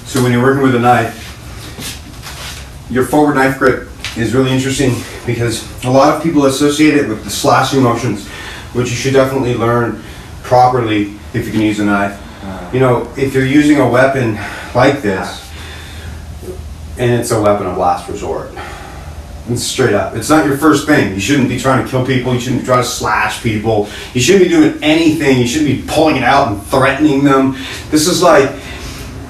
So when you're working with a knife, your forward knife grip is really interesting because a lot of people associate it with the slashing motions, which you should definitely learn properly if you can use a knife. You know, if you're using a weapon like this, and it's a weapon of last resort, it's straight up, it's not your first thing. You shouldn't be trying to kill people, you shouldn't be trying to slash people, you shouldn't be doing anything, you shouldn't be pulling it out and threatening them. This is like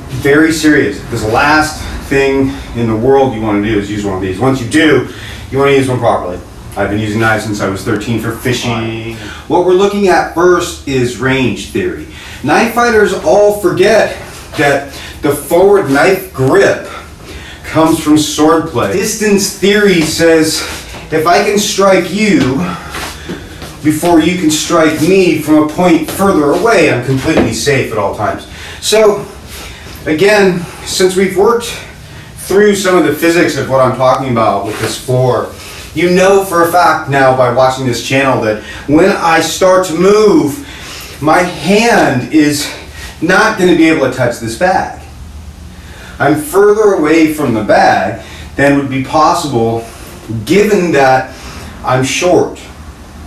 very serious. This last thing in the world you want to do is use one of these. Once you do, you want to use one properly. I've been using knives since I was 13 for fishing. What we're looking at first is range theory. Knife fighters all forget that the forward knife grip comes from swordplay. Distance theory says if I can strike you before you can strike me from a point further away, I'm completely safe at all times. So again, since we've worked through some of the physics of what I'm talking about with this floor, you know for a fact now by watching this channel that when I start to move, my hand is not going to be able to touch this bag. I'm further away from the bag than would be possible given that I'm short.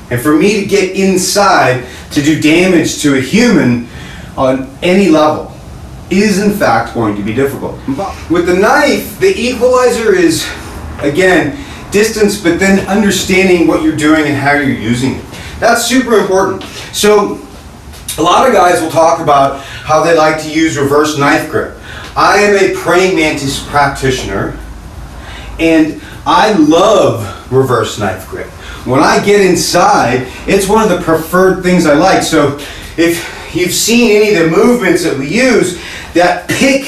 And for me to get inside to do damage to a human on any level is in fact going to be difficult. With the knife, the equalizer is, again, distance, but then understanding what you're doing and how you're using it. That's super important. So a lot of guys will talk about how they like to use reverse knife grip. I am a Praying Mantis practitioner, and I love reverse knife grip. When I get inside, it's one of the preferred things I like. So if you've seen any of the movements that we use, that pick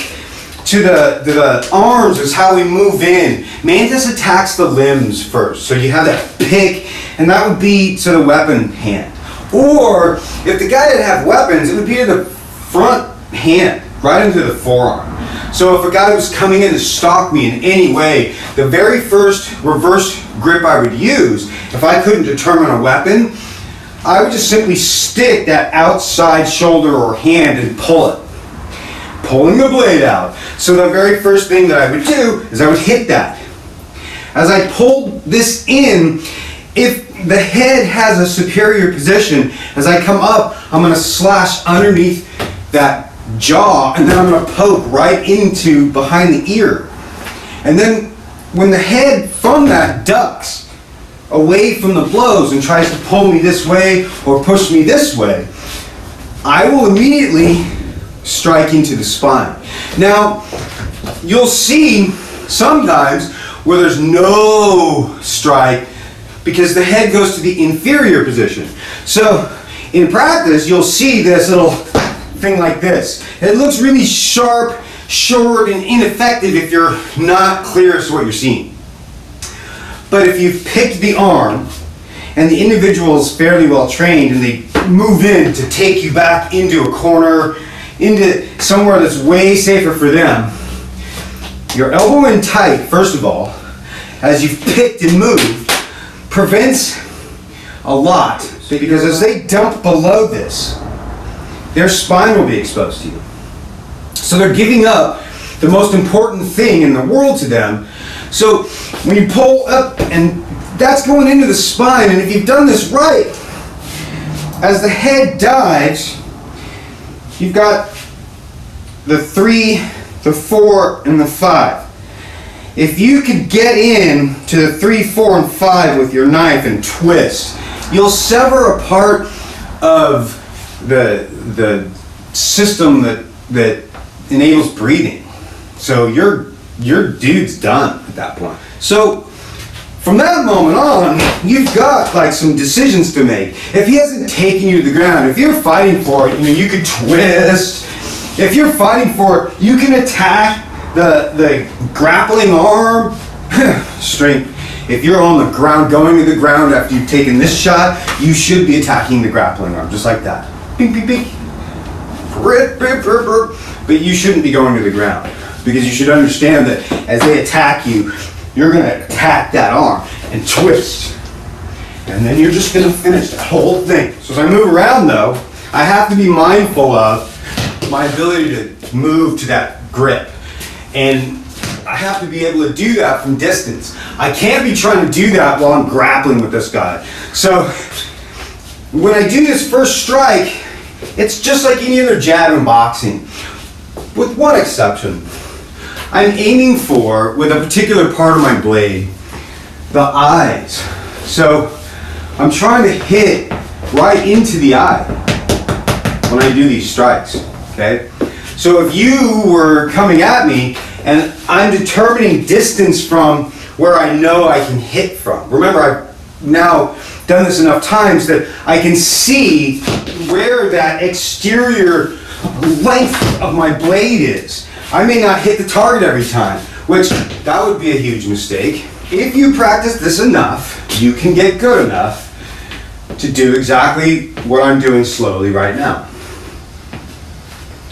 to the arms is how we move in. Mantis attacks the limbs first. So you have that pick, and that would be to the weapon hand. Or if the guy didn't have weapons, it would be to the front hand, right into the forearm. So if a guy was coming in to stalk me in any way, the very first reverse grip I would use, if I couldn't determine a weapon, I would just simply stick that outside shoulder or hand and pull it. Pulling the blade out. So the very first thing that I would do is I would hit that. As I pulled this in, if the head has a superior position, as I come up, I'm going to slash underneath that jaw, and then I'm going to poke right into behind the ear. And then when the head from that ducks away from the blows and tries to pull me this way or push me this way, I will immediately strike into the spine. Now, you'll see sometimes where there's no strike because the head goes to the inferior position. So in practice, you'll see this little thing like this. It looks really sharp, short, and ineffective if you're not clear as to what you're seeing. But if you've picked the arm and the individual is fairly well trained and they move in to take you back into a corner, into somewhere that's way safer for them, your elbow in tight, first of all, as you've picked and moved, prevents a lot, because as they dump below this, their spine will be exposed to you. So they're giving up the most important thing in the world to them. So when you pull up, and that's going into the spine, and if you've done this right, as the head dives, you've got the 3, the 4, and the 5. If you could get in to the 3, 4, and 5 with your knife and twist, you'll sever a part of the system that enables breathing. So your dude's done at that point. So from that moment on, you've got like some decisions to make. If he hasn't taken you to the ground, if you're fighting for it, you could twist. If you're fighting for it, you can attack the grappling arm. Straight. If you're on the ground, going to the ground after you've taken this shot, you should be attacking the grappling arm, just like that. Bing, bing, bing. But you shouldn't be going to the ground, because you should understand that as they attack you, you're going to attack that arm and twist. And then you're just going to finish that whole thing. So as I move around though, I have to be mindful of my ability to move to that grip. And I have to be able to do that from distance. I can't be trying to do that while I'm grappling with this guy. So when I do this first strike, it's just like any other jab in boxing, with one exception. I'm aiming for, with a particular part of my blade, the eyes. So I'm trying to hit right into the eye when I do these strikes, okay? So if you were coming at me and I'm determining distance from where I know I can hit from. Remember, I've now done this enough times that I can see where that exterior length of my blade is. I may not hit the target every time, which that would be a huge mistake. If you practice this enough, you can get good enough to do exactly what I'm doing slowly right now.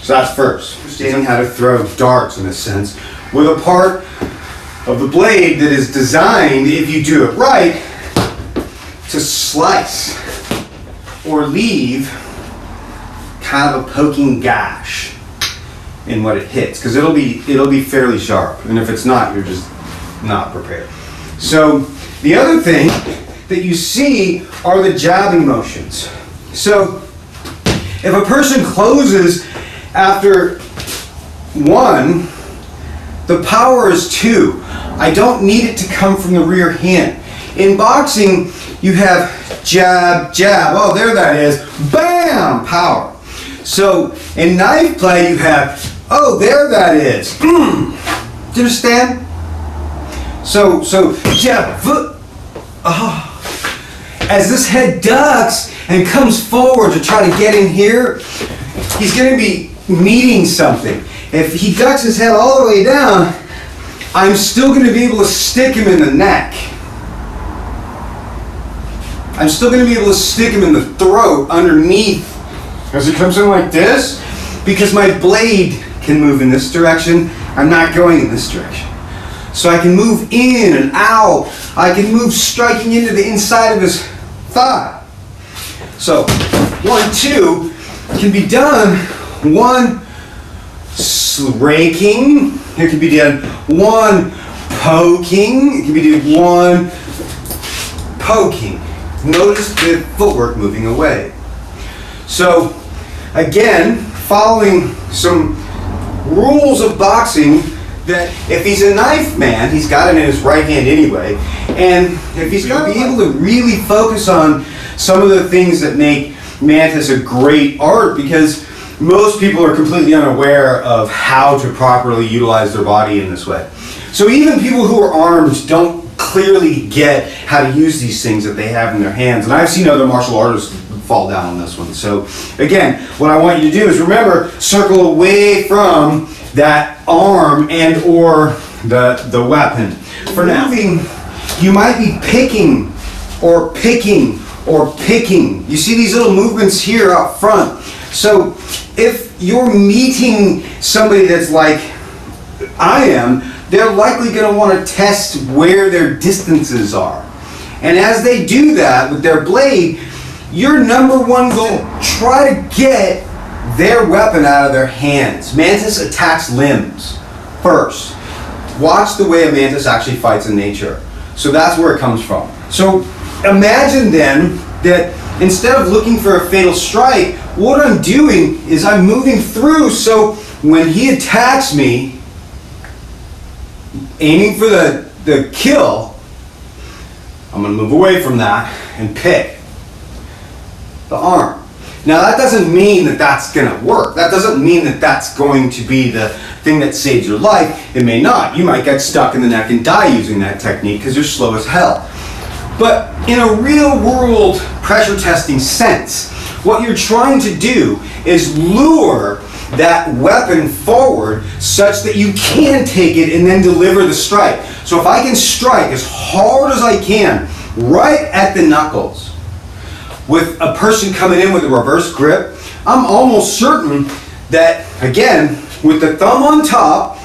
So that's first. Understanding how to throw darts, in a sense, with a part of the blade that is designed, if you do it right, to slice or leave kind of a poking gash in what it hits, because it'll be fairly sharp, and if it's not, you're just not prepared. So the other thing that you see are the jabbing motions. So if a person closes after 1, the power is 2. I don't need it to come from the rear hand. In boxing, you have jab, jab, oh, there that is, bam, power. So in knife play, you have, oh, there that is. Do you understand? So jab, foot, oh. As this head ducks and comes forward to try to get in here, he's going to be meeting something. If he ducks his head all the way down, I'm still going to be able to stick him in the neck. I'm still going to be able to stick him in the throat underneath as he comes in like this, because my blade can move in this direction. I'm not going in this direction. So I can move in and out. I can move striking into the inside of his thigh. So 1, 2 can be done. 1 raking. It can be done 1 poking. It can be done 1 poking. Notice the footwork moving away. So again, following some rules of boxing, that if he's a knife man, he's got it in his right hand anyway, and if he's going to be able to really focus on some of the things that make Mantis a great art, because most people are completely unaware of how to properly utilize their body in this way. So even people who are armed don't clearly get how to use these things that they have in their hands, and I've seen other martial artists fall down on this one. So again, what I want you to do is remember, circle away from that arm and or the weapon. For now, you might be picking or picking or picking. You see these little movements here up front. So if you're meeting somebody that's like I am, they're likely going to want to test where their distances are. And as they do that with their blade, your number one goal, try to get their weapon out of their hands. Mantis attacks limbs first. Watch the way a mantis actually fights in nature. So that's where it comes from. So imagine then that instead of looking for a fatal strike, what I'm doing is I'm moving through, so when he attacks me, aiming for the kill, I'm going to move away from that and pick the arm. Now that doesn't mean that that's going to work. That doesn't mean that that's going to be the thing that saves your life. It may not. You might get stuck in the neck and die using that technique because you're slow as hell. But in a real world pressure testing sense, what you're trying to do is lure that weapon forward such that you can take it and then deliver the strike. So if I can strike as hard as I can right at the knuckles, with a person coming in with a reverse grip, I'm almost certain that, again, with the thumb on top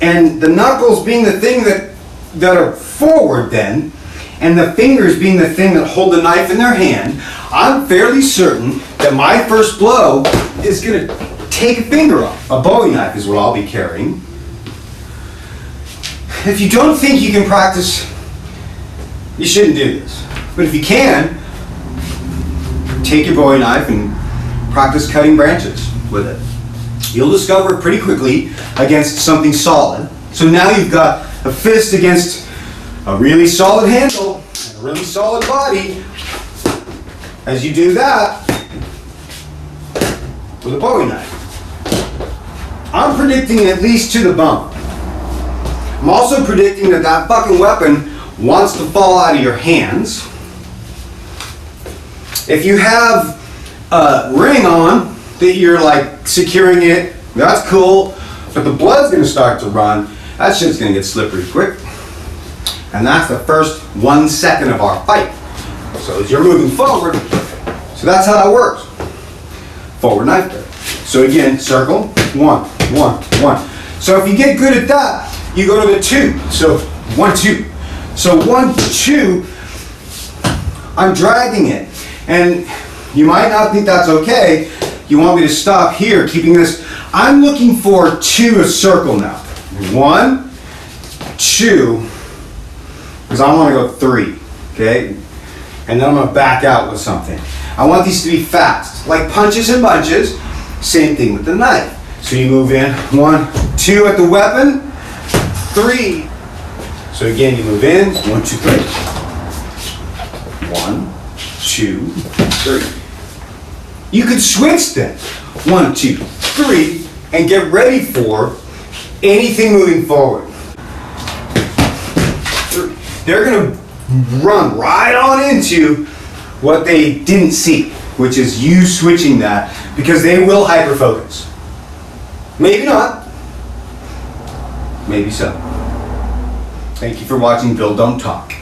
and the knuckles being the thing that are forward then, and the fingers being the thing that hold the knife in their hand, I'm fairly certain that my first blow is going to take a finger off. A Bowie knife is what I'll be carrying. if you don't think you can practice, you shouldn't do this. But if you can, take your Bowie knife and practice cutting branches with it. You'll discover pretty quickly against something solid. So now you've got a fist against a really solid handle and a really solid body. As you do that with a Bowie knife. I'm predicting at least to the bump. I'm also predicting that that fucking weapon wants to fall out of your hands. If you have a ring on that you're like securing it, that's cool, but the blood's gonna start to run, that shit's gonna get slippery quick. And that's the first 1 second of our fight. So as you're moving forward, so that's how that works. Forward knife grip. So again, circle, 1, 1, 1. So if you get good at that, you go to the 2. So 1, 2. So 1, 2, I'm dragging it. And you might not think that's okay. You want me to stop here, keeping this. I'm looking for 2 a circle now. 1, 2, because I want to go 3, okay? And then I'm gonna back out with something. I want these to be fast, like punches and bunches. Same thing with the knife. So you move in, 1, 2 at the weapon, 3. So again, you move in, 1, 2, 3. 1, 2, 3. You could switch then, 1, 2, 3, and get ready for anything moving forward. They're gonna run right on into what they didn't see, which is you switching that, because they will hyper-focus. Maybe not. Maybe so. Thank you for watching Bill Don't Talk.